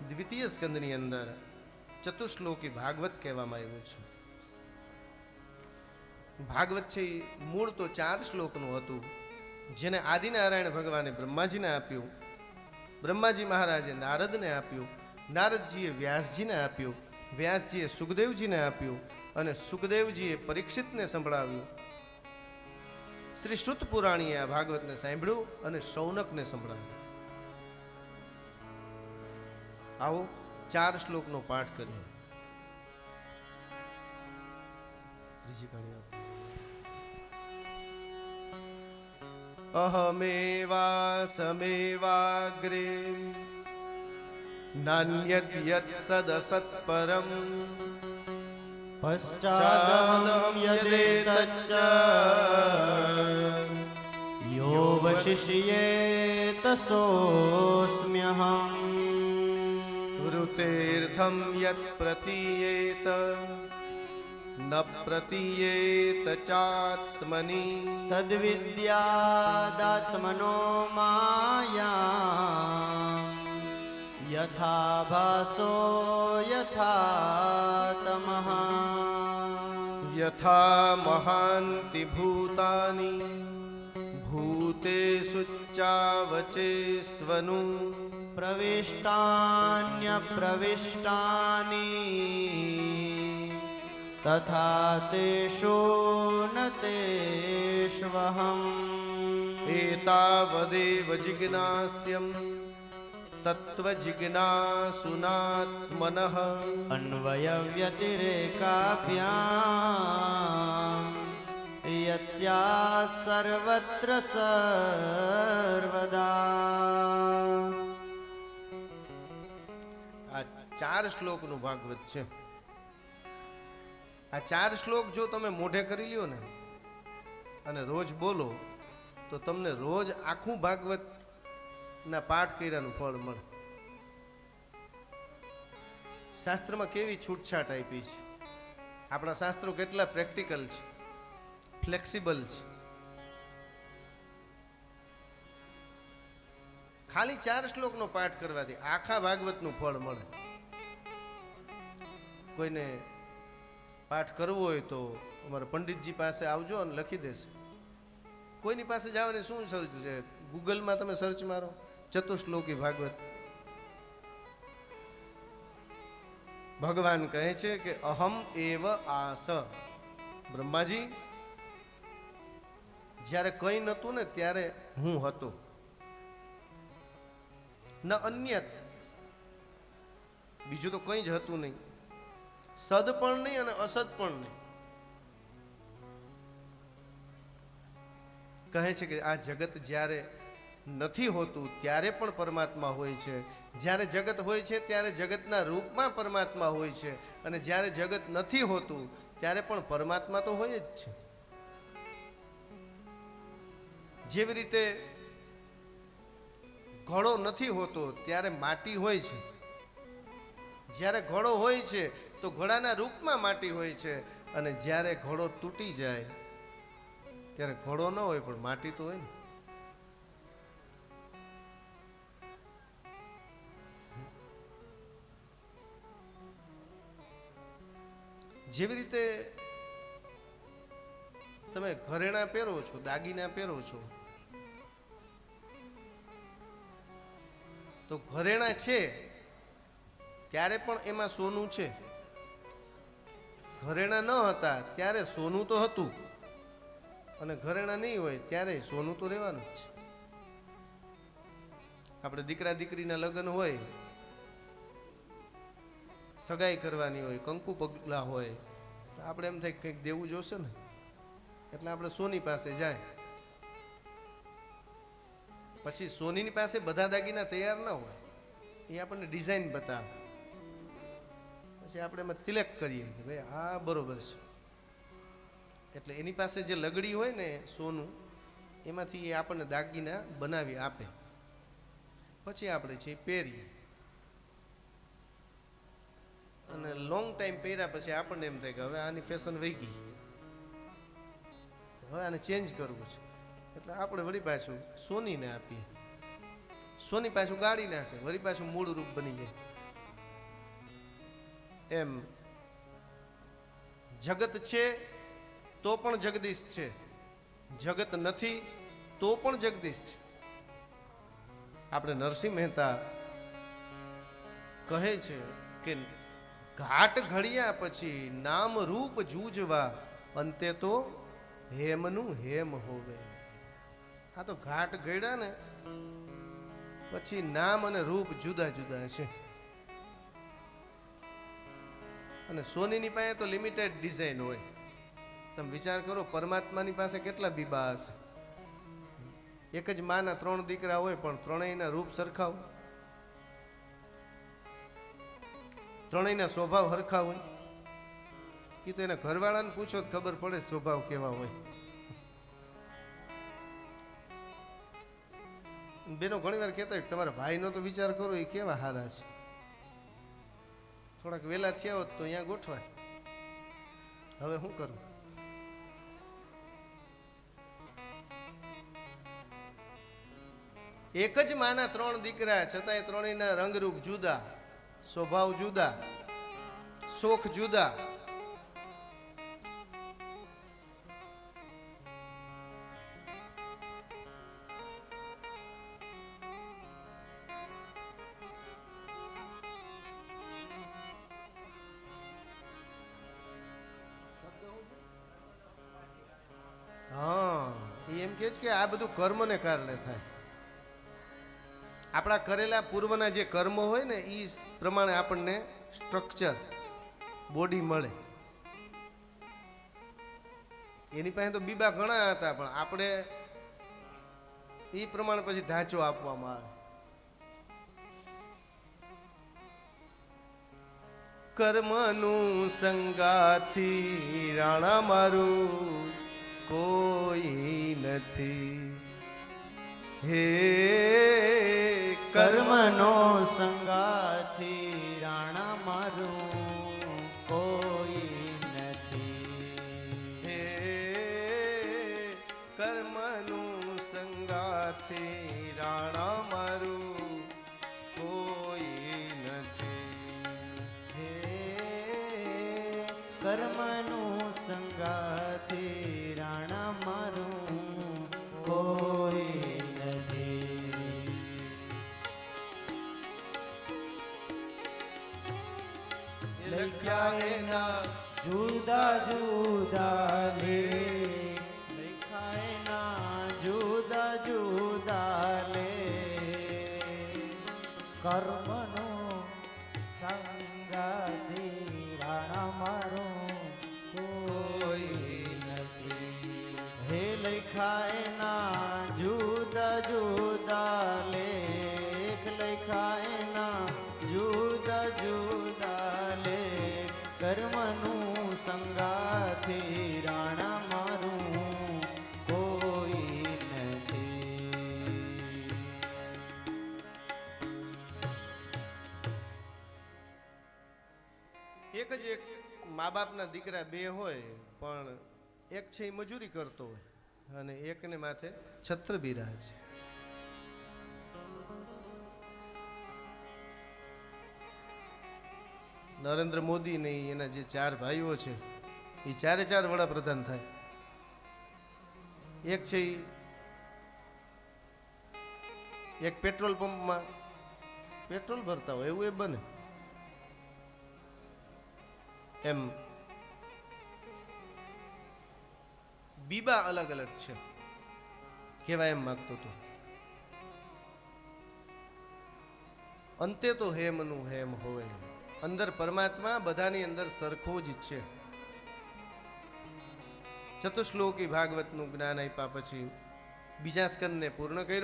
દ્વિતીય સ્કંદની અંદર ચતુશ્લોકી ભાગવત કહેવામાં આવ્યું છે. ભાગવત છે એ મૂળ તો 4 શ્લોકનું હતું, જેને આદિનારાયણ ભગવાને બ્રહ્માજીને આપ્યું, બ્રહ્માજી મહારાજે નારદને આપ્યું, નારદજીએ વ્યાસજીને આપ્યું, વ્યાસજીએ સુખદેવજીને આપ્યું અને સુખદેવજીએ પરીક્ષિતને સંભળાવ્યું. શ્રી શ્રુત પુરાણીએ આ ભાગવતને સાંભળ્યું અને શૌનકને સંભળાવ્યું. આવો 4 શ્લોકનો પાઠ કર્યો. ત્રીજી કડી અહમેવાસમેવાગ્રે નાન્યદ યત સદસત્પરમ પશ્ચાદહમ યદેતચ્ચ યો વશિષ્યેત સોऽસ્મ્યહં ઋતેર્થમ યત પ્રતીયેત ન પ્રતીયેત ચાત્મની તદ્વિદ્યાદાત્મનો માયા યથા ભાસો યથા તમઃ યથા મહાન્તિ ભૂતાની ભૂતેષુ ચાવચેસ્વનું પ્રવિષ્ટાન્યપ્રવિષ્ટાની તથા તેષુ ન તેષ્વહં એતાવદેવ જિજ્ઞાસ્યં તત્ત્વજિજ્ઞાસુનાત્મનઃ અન્વયવ્યતિરેકાભ્યામ યत् સ્યાત્ સર્વત્ર સર્વદા. આ 4 શ્લોકનું ભાગવત છે. આ 4 શ્લોક જો તમે મોઢે કરી લ્યો ને અને રોજ બોલો તો તમને રોજ આખું ભાગવત ના પાઠ કર્યાનું ફળ મળે. શાસ્ત્રમાં કેવી છૂટછાટ આપી છે. આપણા શાસ્ત્રો કેટલા પ્રેક્ટિકલ છે, ફ્લેક્સિબલ છે. ખાલી 4 શ્લોકનો પાઠ કરવાથી આખા ભાગવતનું ફળ મળે. કોઈને પાઠ કરવો હોય તો અમારા પંડિતજી પાસે આવજો અને લખી દેશે. કોઈની પાસે જવાની શું સર્ચ છે, ગૂગલમાં તમે સર્ચ મારો ચતુશ્લોકી ભાગવત. ભગવાન કહે છે કે અહમ એવ આસ. બ્રહ્માજી જ્યારે કંઈ નહોતું ને ત્યારે હું હતો. ન અન્યત, બીજું તો કંઈ જ હતું નહીં. સદ પણ નહીં અને અસદ પણ નહીં. કહે છે કે આ જગત જ્યારે નથી હોતું ત્યારે પણ પરમાત્મા હોય છે, જ્યારે જગત હોય છે ત્યારે જગતના રૂપમાં પરમાત્મા હોય છે, અને જ્યારે જગત નથી હોતું ત્યારે પણ પરમાત્મા તો હોય જ છે. જેવી રીતે ઘડો નથી હોતો ત્યારે માટી હોય છે, જ્યારે ઘડો હોય છે તો ઘોડાના રૂપમાં માટી હોય છે, અને જ્યારે ઘોડો તૂટી જાય ત્યારે ઘોડો ન હોય પણ માટી તો હોય ને. જેવી રીતે તમે ઘરેણા પહેરો છો, દાગીના પહેરો છો, તો ઘરેણા છે ત્યારે પણ એમાં સોનું છે. ઘરેણા ન હતા ત્યારે સોનું તો હતું, અને ઘરેણા નહીં હોય ત્યારે સોનું તો રહેવાનું જ છે. આપણે દીકરા દીકરીના લગ્ન હોય, સગાઈ કરવાની હોય, કંકુ પગલા હોય, તો આપણે એમ થાય કંઈક દેવું જોશે ને, એટલે આપણે સોની પાસે જાય. પછી સોનીની પાસે બધા દાગીના તૈયાર ના હોય, એ આપણને ડિઝાઇન બતાવે. પછી આપણે એમાં સિલેક્ટ કરીએ કે ભાઈ આ બરોબર છે. એટલે એની પાસે જે લગડી હોય ને સોનું, એમાંથી એ આપણને દાગીના બનાવી આપે. પછી આપણે છે પહેરીએ, અને લોંગ ટાઈમ પહેર્યા પછી આપણને એમ થાય કે હવે આની ફેશન વહી ગઈ, હવે આને ચેન્જ કરવું છે. એટલે આપણે વળી પાછું સોનીને આપીએ, સોની પાછું ગાળી નાખે, વળી પાછું મૂળ રૂપ બની જાય. એમ જગત છે તો પણ જગદીશ છે, જગત નથી તો પણ જગદીશ છે. આપણે નરસિંહ મહેતા કહે છે કે ઘાટ ઘડિયા પછી નામ રૂપ જૂજવા, અંતે તો હેમનું હેમ હોવે. આ તો ઘાટ ઘડ્યા ને પછી નામ અને રૂપ જુદા જુદા છે. અને સોનીની પાસે તો લિમિટેડ ડિઝાઇન હોય. તમે વિચાર કરો, પરમાત્માની પાસે કેટલા બીબા હશે. એક જ માના 3 દીકરા હોય પણ ત્રણેયના રૂપ સરખા હોય, ત્રણેયના સ્વભાવ હરખા હોય. એ તો એના ઘરવાળાને પૂછો તો ખબર પડે સ્વભાવ કેવા હોય. બેનો ઘણી વાર કહેતા હોય તમારા ભાઈનો તો વિચાર કરો, એ કેવા હારા છે. થોડાક વેલા થયા હોત તો અહીંયા ગોઠવાય. હવે શું કરું? એક જ માના 3 દીકરા, છતાંય ત્રણેયના રંગરૂપ જુદા, સ્વભાવ જુદા, શોખ જુદા. હા, એમ કે છે કે આ બધું કર્મને કારણે થાય. આપણા કરેલા પૂર્વના જે કર્મો હોય ને એ પ્રમાણે આપણને સ્ટ્રક્ચર બોડી મળે. એની પાસે તો બીબા ઘણા હતા પણ આપણે એ પ્રમાણે પછી ઢાંચો આપવામાં આવે. કર્મનું સંગાથી રાણા મારું કોઈ નથી, હે કર્મનો સંગાથી રાણા મારું કોઈ નથી. હે કર્મનું સંગાથી રાણા મારું કોઈ નથી. હે કર્મનું સંગાથી રાણા મારું કોઈ નથી. લખ્યા એના જુદા જુદા લેખ, લખ્યા એના જુદા જુદા લેખ. કર્મનો સંગાથી રાણા મારું કોઈ નથી. હે લખ્યા એના જુદા જુદા લેખ, લખ્યા એના જુદા જુદા લેખ. કર્મનું સંગાથી રાણા મારું કોઈ નથી. એક જ એક મા બાપના દીકરા બે હોય પણ એક છે એ મજૂરી કરતો હોય અને એકને માથે છત્ર બિરાજ. નરેન્દ્ર મોદી ને એના જે 4 ભાઈઓ છે એ 4 વડાપ્રધાન થાય. એક છે એક પેટ્રોલ પંપમાં પેટ્રોલ ભરતા હોય એવું એ બને. એમ બીબા અલગ અલગ છે કેવા એમ માગતો હતો. અંતે તો હેમનું હેમ હોય. અંદર પરમાત્મા બધાની અંદર સરખો જ છે. ચતુશ્લોકી ભાગવતનું જ્ઞાન આપ્યા પછી બીજા સ્કંદને પૂર્ણ કર્યો.